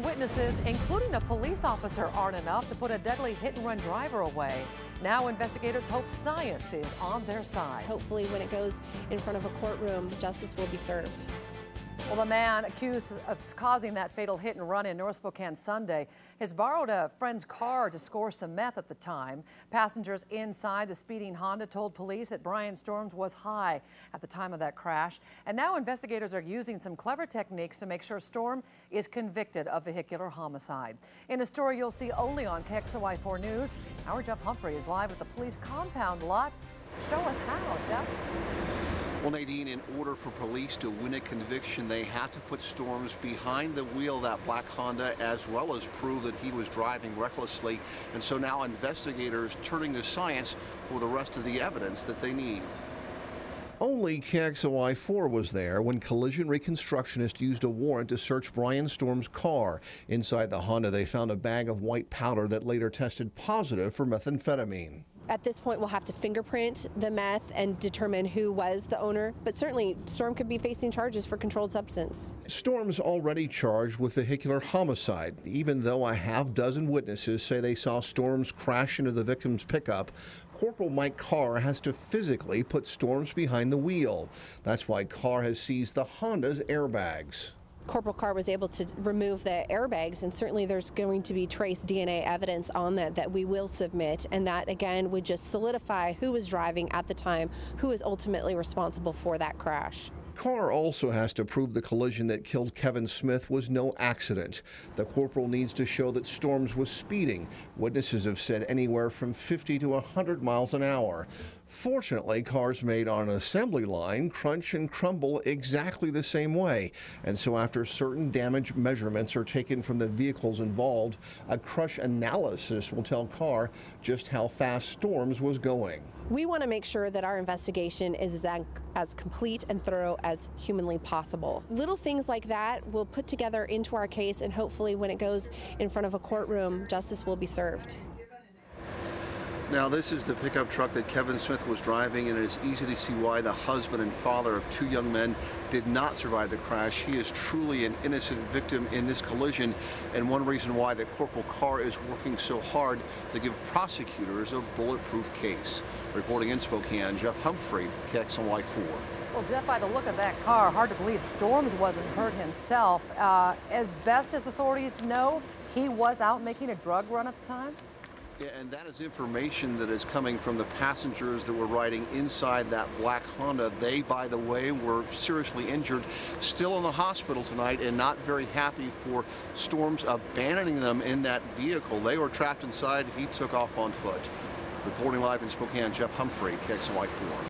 witnesses, including a police officer, aren't enough to put a deadly hit-and-run driver away. Now investigators hope science is on their side. Hopefully when it goes in front of a courtroom, justice will be served. Well, the man accused of causing that fatal hit and run in North Spokane Sunday has borrowed a friend's car to score some meth at the time. Passengers inside the speeding Honda told police that Brian Storms was high at the time of that crash. And now investigators are using some clever techniques to make sure Storm is convicted of vehicular homicide. In a story you'll see only on KXLY4 News, our Jeff Humphrey is live at the police compound lot. Show us how, Jeff. Well, Nadine, in order for police to win a conviction, they had to put Storms behind the wheel of that black Honda, as well as prove that he was driving recklessly. And so now investigators turning to science for the rest of the evidence that they need. Only KXLY4 was there when collision reconstructionists used a warrant to search Brian Storm's car. Inside the Honda, they found a bag of white powder that later tested positive for methamphetamine. At this point, we'll have to fingerprint the meth and determine who was the owner, but certainly Storm could be facing charges for controlled substance. Storm's already charged with vehicular homicide, even though a half-dozen witnesses say they saw Storms crash into the victim's pickup. Corporal Mike Carr has to physically put Storms behind the wheel. That's why Carr has seized the Honda's airbags. Corporal Carr was able to remove the airbags, and certainly there's going to be trace DNA evidence on that we will submit, and that again would just solidify who was driving at the time, who is ultimately responsible for that crash. Carr also has to prove the collision that killed Kevin Smith was no accident. The corporal needs to show that Storms was speeding. Witnesses have said anywhere from 50 to 100 miles an hour. Fortunately, cars made on an assembly line crunch and crumble exactly the same way. And so after certain damage measurements are taken from the vehicles involved, a crush analysis will tell Carr just how fast Storms was going. We want to make sure that our investigation is as complete and thorough as humanly possible. Little things like that we'll put together into our case, and hopefully when it goes in front of a courtroom, justice will be served. Now, this is the pickup truck that Kevin Smith was driving, and it is easy to see why the husband and father of two young men did not survive the crash. He is truly an innocent victim in this collision, and one reason why the Corporal Carr is working so hard to give prosecutors a bulletproof case. Reporting in Spokane, Jeff Humphrey, KXLY4. Well, Jeff, by the look of that car, hard to believe Storms wasn't hurt himself. As best as authorities know, he was out making a drug run at the time? Yeah, and that is information that is coming from the passengers that were riding inside that black Honda. They, by the way, were seriously injured, still in the hospital tonight, and not very happy for Storms abandoning them in that vehicle. They were trapped inside. He took off on foot. Reporting live in Spokane, Jeff Humphrey, KXLY4.